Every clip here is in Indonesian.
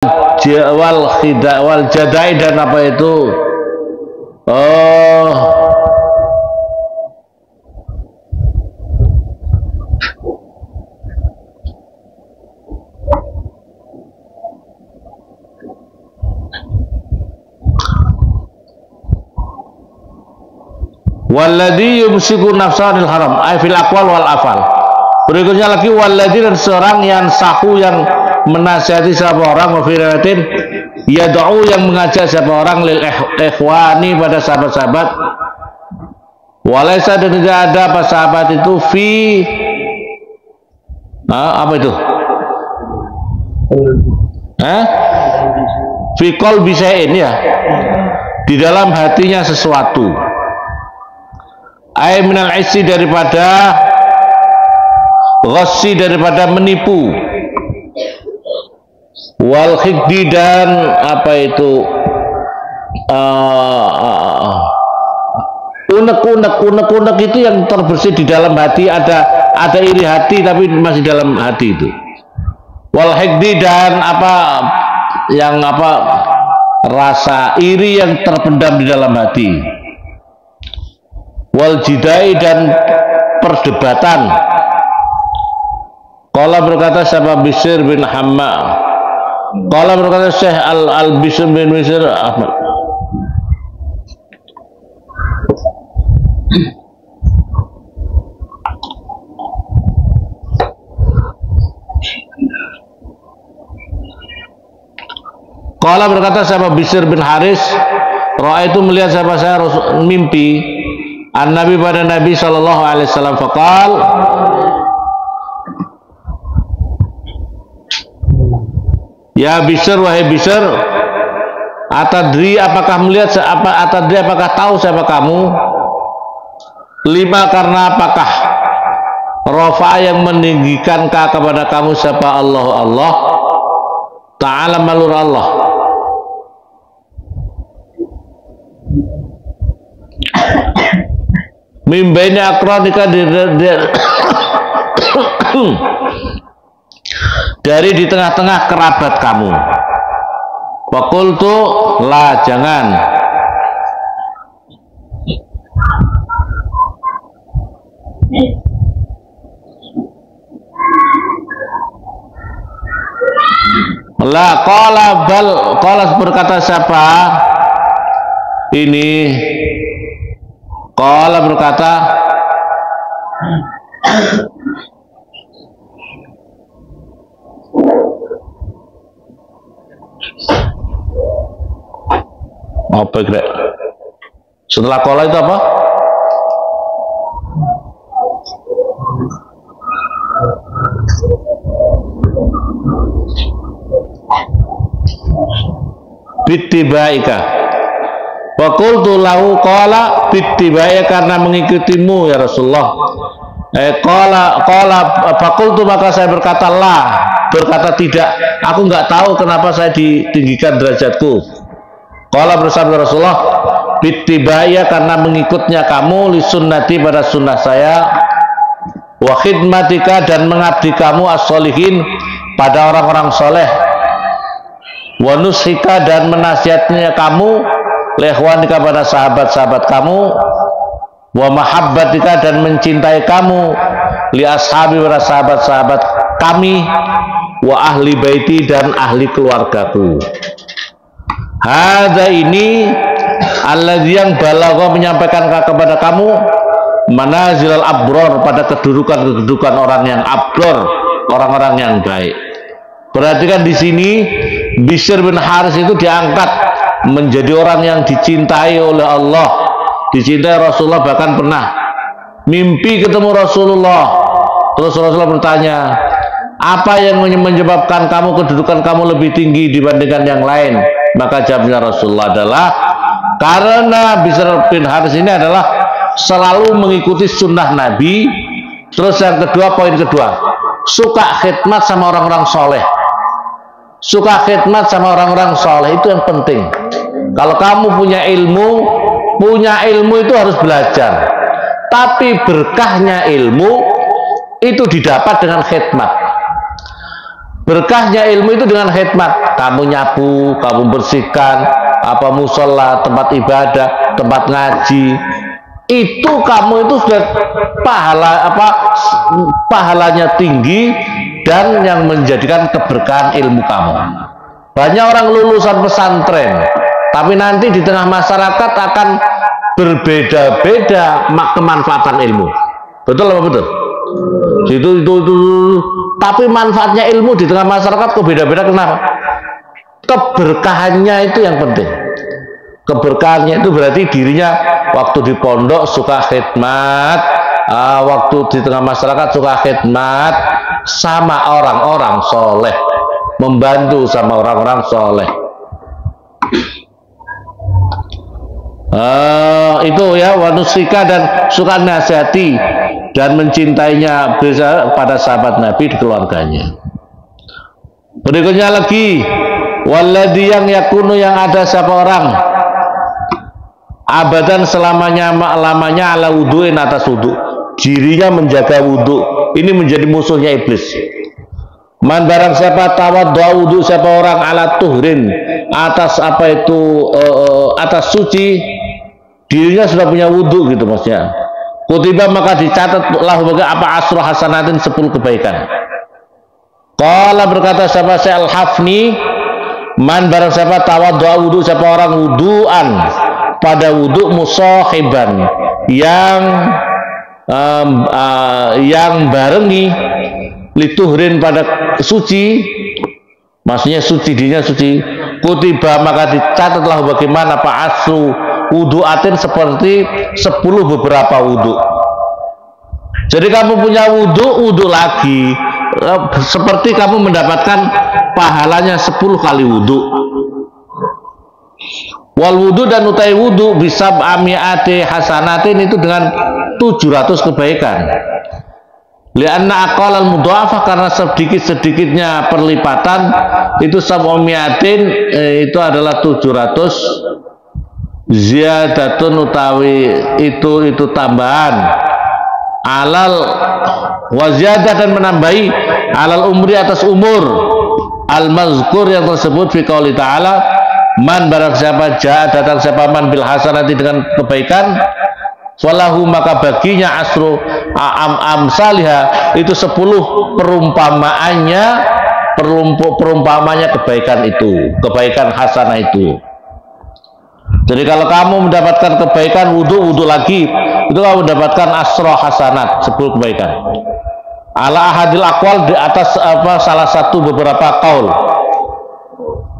wal khida wal jadai dan apa itu oh walladzi yumsiku nafsanil haram ay fil aqwal wal afal. Berikutnya lagi walladzi, dan seorang yang sahu yang menasihati siapa orang, wafiratin yad'u yang mengajak siapa orang, lil ikhwani pada sahabat-sahabat, walaysa dan tidak ada apa sahabat itu fi apa itu fi qalbi syai'in, ya di dalam hatinya sesuatu, ay minal isi daripada ghassi daripada menipu, wal khiddi dan apa itu unek-unek itu yang terbersih di dalam hati, ada iri hati tapi masih dalam hati itu, wal khiddi dan apa yang apa rasa iri yang terpendam di dalam hati, wal jidai dan perdebatan. Qala berkata siapa Bishr bin Hamma, qala berkata Syekh Al-Bishr bin Bishr Ahmad, qala berkata siapa Bishr bin Haris, Ra'a itu melihat siapa saya mimpi an-Nabi pada Nabi sallallahu alaihi wasallam, faqal ya Bishr, wahai Bishr, atadri apakah melihat apa, atadri apakah tahu siapa kamu, lima karena apakah, rafa yang meninggikan kepada kamu siapa Allah Ta'ala malur Allah, mimbaini akronika dari di tengah-tengah kerabat kamu. Fakultu la, jangan. La, qala bal, qala berkata siapa ini, qala berkata apa kira setelah kola itu apa? Bittibaika. Wa qultu lahu qala bittibaika, karena mengikutimu ya Rasulullah. Qala faqultu, maka saya berkata lah, berkata tidak, aku nggak tahu kenapa saya ditinggikan derajatku. Qala bersabda Rasulullah, bittibaya, karena mengikutnya kamu, li sunnati pada sunnah saya, wa khidmatika dan mengabdi kamu, as-solihin pada orang-orang soleh, wa nushika dan menasihatnya kamu, lehwanika pada sahabat-sahabat kamu, wa mahabbatika dan mencintai kamu, li ashabi pada sahabat-sahabat kami, wa ahli baiti dan ahli keluargaku. Hadza ini alladzi yang balagha menyampaikan kepada kamu manazilal abror, pada kedudukan orang yang abror, orang-orang yang baik. Perhatikan di sini Bishr bin Haris itu diangkat menjadi orang yang dicintai oleh Allah, dicintai Rasulullah, bahkan pernah mimpi ketemu Rasulullah. Terus Rasulullah bertanya, apa yang menyebabkan kamu kedudukan kamu lebih tinggi dibandingkan yang lain? Maka jawabnya Rasulullah adalah karena Bishr bin Haris ini adalah selalu mengikuti sunnah Nabi. Terus yang kedua, poin kedua, suka khidmat sama orang-orang soleh. Suka khidmat sama orang-orang soleh itu yang penting. Kalau kamu punya ilmu itu harus belajar. Tapi berkahnya ilmu itu didapat dengan khidmat. Berkahnya ilmu itu dengan khidmat. kamu nyapu, kamu bersihkan apa musola, tempat ibadah, tempat ngaji, itu kamu itu sudah pahalanya tinggi dan yang menjadikan keberkahan ilmu kamu. Banyak orang lulusan pesantren, tapi nanti di tengah masyarakat akan berbeda-beda kemanfaatan ilmu. Betul apa betul? Itu. Tapi manfaatnya ilmu di tengah masyarakat kok beda-beda, kenapa? Keberkahannya itu yang penting. Keberkahannya itu berarti dirinya waktu di pondok suka khidmat, waktu di tengah masyarakat suka khidmat sama orang-orang soleh, membantu sama orang-orang soleh. Itu ya, wanusika, dan suka nasihati dan mencintainya bisa pada sahabat Nabi di keluarganya. Berikutnya lagi, waladhi yang yakunu, yang ada siapa orang abadan selamanya ala wudu'in, atas wudu, dirinya menjaga wudu. Ini menjadi musuhnya iblis. Man barang siapa tawaddu'a wudu, siapa orang ala tuhrin, atas apa itu atas suci, dirinya sudah punya wudu gitu maksudnya. Kutiba maka dicatat lahu bagi apa asru hasanatin 10 kebaikan. Qala berkata siapa saya al-Hafni, man barang siapa tawaddu'a wudu, siapa orang wudu'an pada wudu musahiban yang barengi lituhrin pada suci, maksudnya suci, dirinya suci. Kutiba maka dicatatlah bagaimana pak asru wudu'atin, seperti 10 beberapa wudu. Jadi kamu punya wudu lagi, seperti kamu mendapatkan pahalanya 10 kali wudu. Wal wudu, dan utai wudu bisa ami'ati hasanatin, itu dengan 700 kebaikan. Lianna aqalal mudha'afah, karena sedikit-sedikitnya perlipatan itu sab'umiatin, itu adalah 700. Ziyadatun utawi itu tambahan, alal waziyadah, dan menambahi alal umri, atas umur, al mazkur yang tersebut fi qouli ta'ala, man barang siapa ja'a datang siapa man bil hasanati, dengan kebaikan, falahu maka baginya asru amsalihah, itu 10 perumpamaannya kebaikan itu, kebaikan hasanah itu. Jadi kalau kamu mendapatkan kebaikan wudu lagi, itu kamu mendapatkan asro hasanat, 10 kebaikan. Ala ahadil aqwal, di atas salah satu beberapa kaul.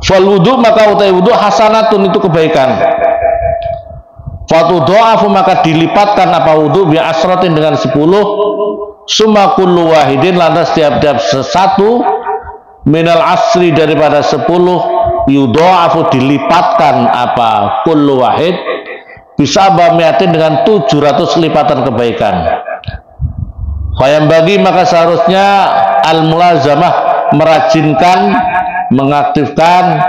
Fal wudu, maka utai wudu hasanatun, itu kebaikan. Fatu do'afu, maka dilipatkan apa wudu bi asratin, dengan 10. Summa kullu wahidin, lantas tiap-tiap satu minal asri, daripada 10, yudha'afu, dilipatkan apa kullu wahid bisa bamiatin, dengan 700 lipatan kebaikan. Fayam bagi, maka seharusnya al mulazamah, merajinkan, mengaktifkan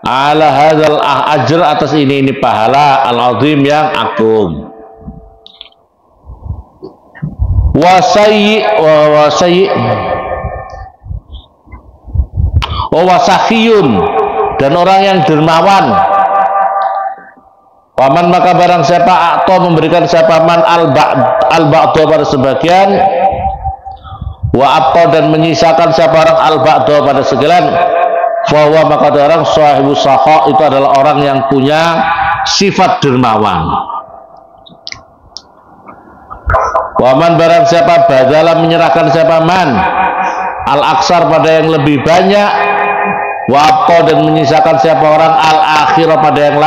ala hadzal ajr, atas ini pahala al azim, yang agung. Wasakhiyun, dan orang yang dermawan. Paman maka barang siapa atau memberikan siapa man al-ba'do pada sebagian, wa abqa, dan menyisakan siapa orang al-ba'do pada sebagian, bahwa maka orang sahibu sakha, itu adalah orang yang punya sifat dermawan. Waman barang siapa badalah, menyerahkan siapa man al-aksar, pada yang lebih banyak, wabqa, dan menyisakan siapa orang al-akhirah, pada yang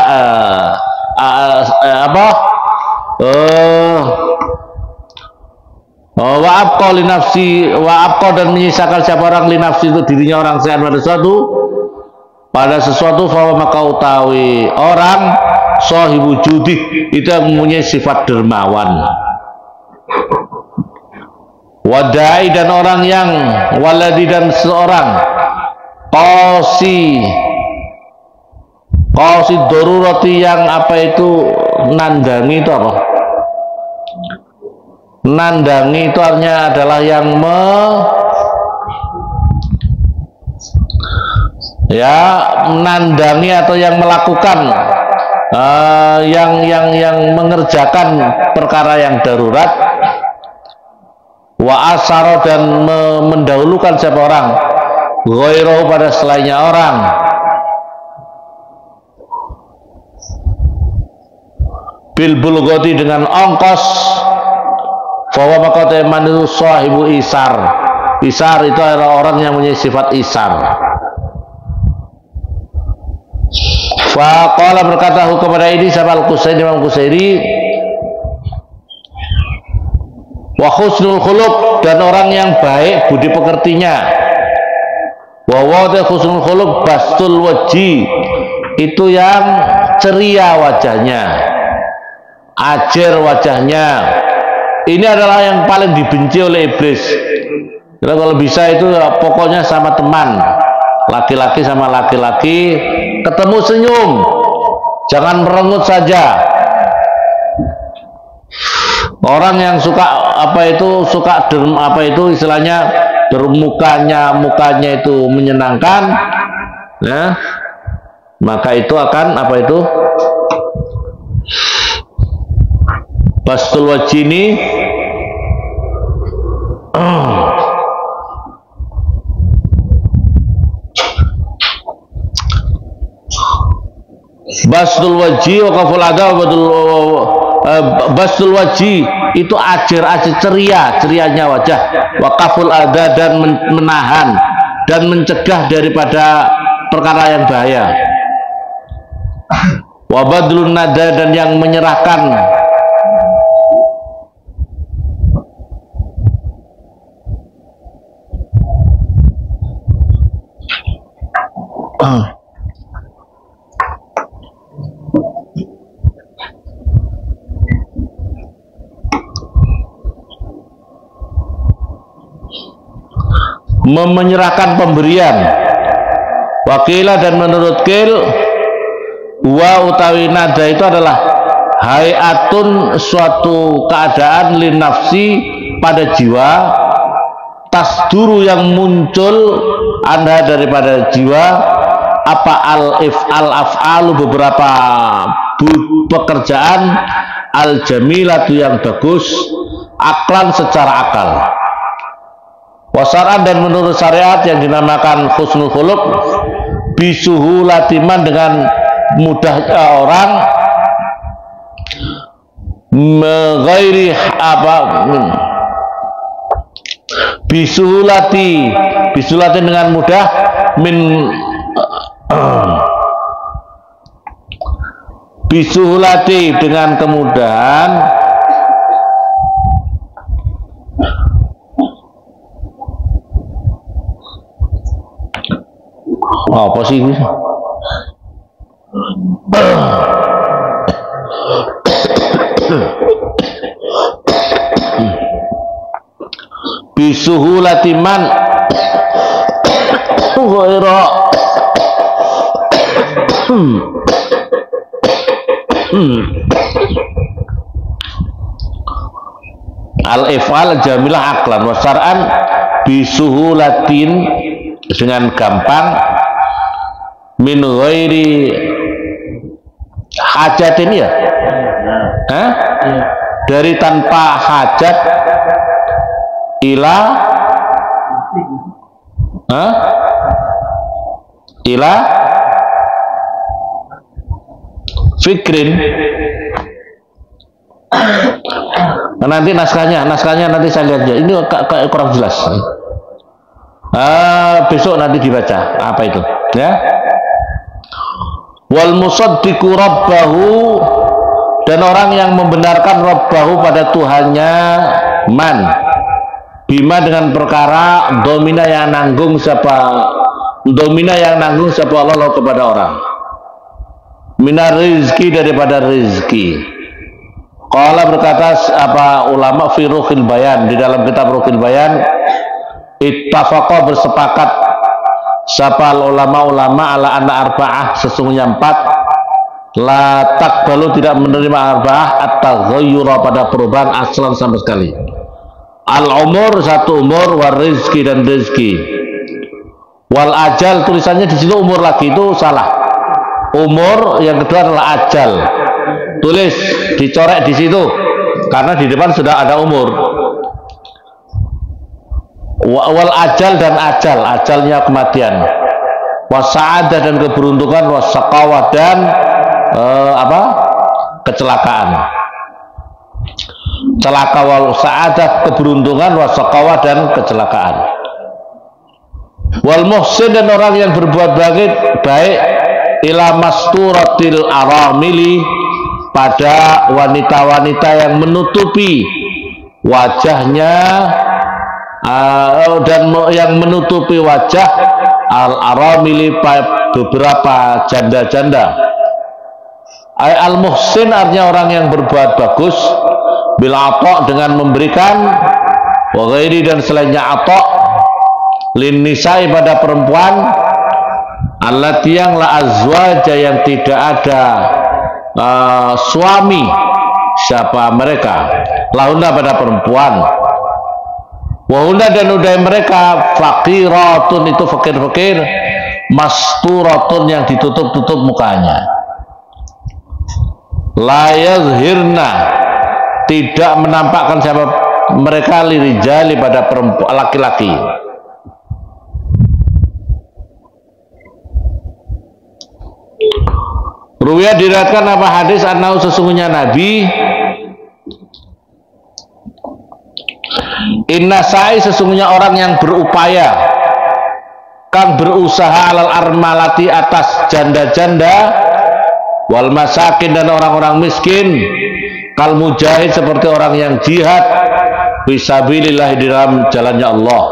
wabqa li nafsi, wabqa, dan menyisakan siapa orang li nafsi, itu dirinya orang sehat pada sesuatu, bahwa maka utawi orang sahibu judi, itu yang mempunyai sifat dermawan. Wadai, dan orang yang waladi, dan seorang qasi darurati, yang apa itu nandangi, itu apa? Nandangi itu artinya adalah yang ya menandangi atau yang melakukan yang mengerjakan perkara yang darurat, wa asaro dan mendahulukan siapa orang, ghairahu pada selainnya orang, bil bulghati dengan ongkos, bahwa maka teman itu sahibu isar. Isar itu adalah orang yang punya sifat isar. Faqala berkata kepada ini siapa Al-Qusairi, Imam Qusairi, wa husnul khuluq, dan orang yang baik budi pekertinya, wa wa'ta husnul khuluq bastul wajhi, itu yang ceria wajahnya, ajer wajahnya. Ini adalah yang paling dibenci oleh iblis. Kalau bisa itu pokoknya sama teman, laki-laki sama laki-laki ketemu senyum, jangan merengut saja. Orang yang suka istilahnya mukanya itu menyenangkan, ya, maka itu akan bastul wajhi ini bastul wajhi wa kaful adha bastul wajhi itu ajar cerianya wajah, wa kaful adha dan menahan dan mencegah daripada perkara yang bahaya, wa badlun nada dan yang menyerahkan menyerahkan pemberian. Wakilah dan menurut Kil, wa utawi nada itu adalah hayatun, suatu keadaan, linafsi pada jiwa, tasduru yang muncul anda daripada jiwa, apa al-af'alu beberapa pekerjaan, al-jamilatu yang bagus, aklan secara akal, wasaran dan menurut syariat yang dinamakan husnul khuluq, bisuhulati man dengan mudahnya orang, ghairi bisuhulati dengan mudah, bisuhulati dengan kemudahan, apa sih ini? Bisuhulati man ghaira al-if'al jamilah aklan, wasar'an bisuhulatin dengan gampang, min ghairi hajatin, ya, dari tanpa hajat, ila fikrin. Nanti naskahnya nanti saya lihat ya, ini kurang jelas. Besok nanti dibaca apa itu, ya. Wal musaddiqu rabbahu, dan orang yang membenarkan rabbahu pada Tuhannya, man bima dengan perkara domina yang nanggung siapa Allah kepada orang, minar rizki daripada rizki. Qala berkata apa ulama fi Ruhil Bayan, di dalam kitab Ruhil Bayan, ittafaqa bersepakat siapa ulama ala anna arba'ah, sesungguhnya 4 la taqbalu tidak menerima arba'ah at-taghayyura pada perubahan aslan sama sekali. Al-umur, satu umur, war rizki dan rizki, Wal ajal tulisannya di situ umur lagi, itu salah. Umur yang kedua adalah ajal. Tulis, dicorek di situ karena di depan sudah ada umur. Wal ajal dan ajal, ajalnya kematian. Wasa'adah dan keberuntungan, wasaqawah dan kecelakaan. Celaka wal sa'adah keberuntungan, wasaqawah dan kecelakaan. Wal muhsin dan orang yang berbuat baik ila masturatil aramili pada wanita-wanita yang menutupi wajahnya dan yang menutupi wajah al-aramili beberapa janda-janda. Al-muhsin artinya orang yang berbuat bagus bil atok dengan memberikan wa ghairi dan selainnya atok lin nisa'i pada perempuan allati yang la azwaja yang tidak ada suami, siapa mereka, lahuna pada perempuan, wahuna dan udai mereka faqiratun itu fakir-fakir, masturatun yang ditutup-tutup mukanya, la yazhirna tidak menampakkan siapa mereka lirijali pada perempuan laki-laki. Ruwiyah diriwayatkan apa hadis annahu sesungguhnya Nabi inna sa'i sesungguhnya orang yang berupaya kang berusaha alal armalati atas janda-janda wal masakin dan orang-orang miskin kal mujahid seperti orang yang jihad fisabilillah di dalam jalannya Allah.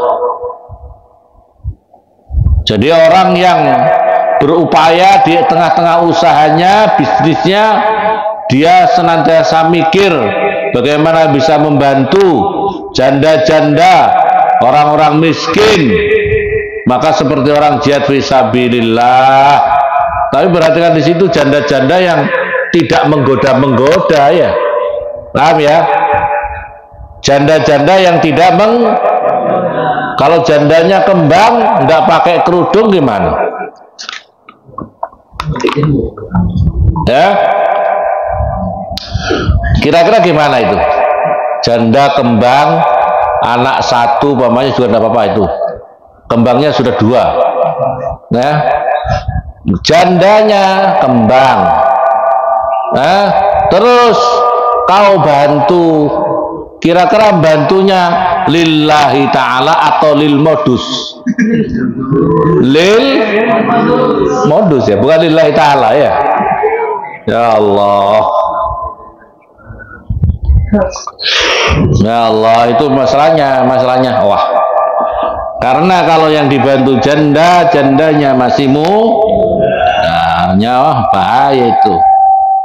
Jadi orang yang berupaya di tengah-tengah usahanya, bisnisnya, dia senantiasa mikir bagaimana bisa membantu janda-janda, orang-orang miskin, maka seperti orang jihad fisabilillah. Tapi perhatikan di situ janda-janda yang tidak menggoda-menggoda, ya, paham ya? Janda-janda yang tidak kalau jandanya kembang, nggak pakai kerudung gimana? Ya, kira-kira gimana itu? Janda kembang anak satu pamannya juga tidak apa-apa, itu kembangnya sudah dua, ya. Jandanya kembang, terus kau bantu, kira-kira bantunya lillahi ta'ala atau lil modus? Lil modus, ya, bukan lillahi ta'ala, ya. Ya Allah, ya Allah, itu masalahnya. Wah, karena kalau yang dibantu jandanya masih wah, bahaya itu.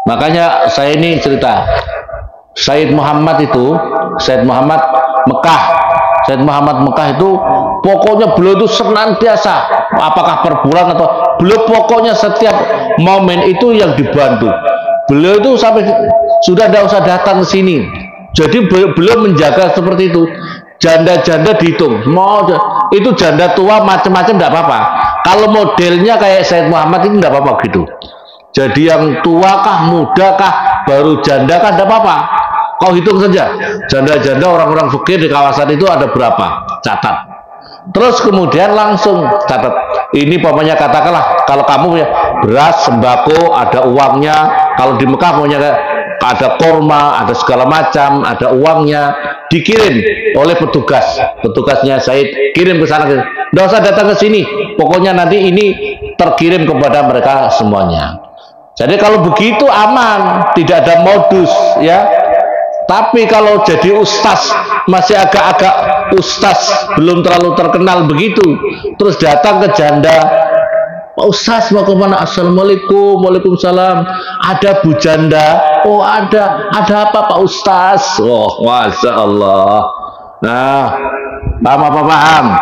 Makanya saya ini cerita Sayyid Muhammad Mekah itu pokoknya beliau itu senantiasa, apakah per bulan atau beliau pokoknya setiap momen itu yang dibantu. Beliau itu sampai sudah tidak usah datang ke sini. Jadi beliau menjaga seperti itu. Janda-janda dihitung, mau itu janda tua macam-macam tidak apa-apa. Kalau modelnya kayak Sayyid Muhammad itu tidak apa-apa gitu. Jadi yang tua kah, muda kah, baru janda kah, tidak apa-apa. Kau hitung saja, janda-janda orang-orang fakir di kawasan itu ada berapa, catat. Terus kemudian langsung catat. Ini pokoknya katakanlah kalau kamu punya beras, sembako, ada uangnya. Kalau di Mekah punya ada korma, ada segala macam, ada uangnya, dikirim oleh petugasnya Said, kirim ke sana. Tidak usah datang ke sini, pokoknya nanti ini terkirim kepada mereka semuanya. Jadi kalau begitu aman, tidak ada modus, ya. Tapi kalau jadi ustaz, masih agak-agak ustaz, belum terlalu terkenal begitu, terus datang ke janda, Pak Ustaz mau kemana? Assalamualaikum, waalaikumsalam. Ada bu janda? Oh ada apa Pak Ustaz? Oh masya Allah. Nah, paham apa paham?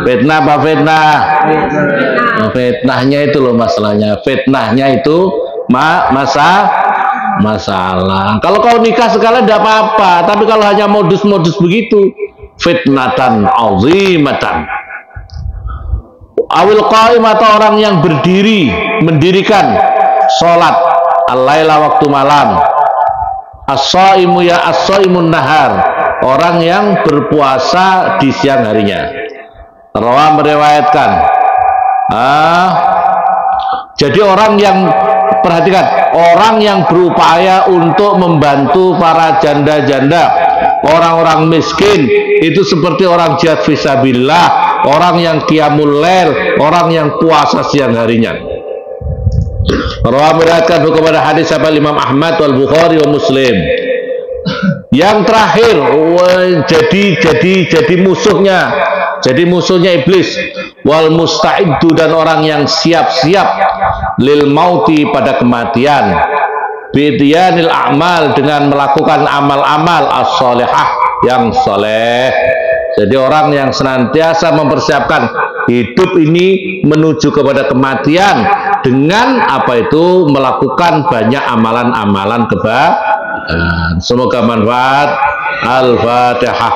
Fitnah apa fitnah? Fitnahnya itu loh masalahnya. Fitnahnya itu masalah. Kalau kau nikah sekalian tidak apa-apa, tapi kalau hanya modus-modus begitu, fitnatan azimatan. awil qaim atau orang yang berdiri mendirikan sholat al-laila waktu malam, as-shaimu ya as-shaimun nahar, orang yang berpuasa di siang harinya. Rawa meriwayatkan. Jadi orang yang, perhatikan, orang yang berupaya untuk membantu para janda-janda, orang-orang miskin, itu seperti orang jihad fisabilillah, orang yang qiyamul lail, orang yang puasa siang harinya. Rawa meriwayatkan kepada hadis sahabat Imam Ahmad wal Bukhari wa Muslim. Yang terakhir, jadi musuhnya iblis, wal musta'iddu, dan orang yang siap-siap lil mauti, pada kematian, bidyanil a'mal, dengan melakukan amal-amal as-solehah, yang soleh. Jadi orang yang senantiasa mempersiapkan hidup ini menuju kepada kematian dengan apa itu, melakukan banyak amalan-amalan kebaikan. Semoga manfaat. Al-Fatihah.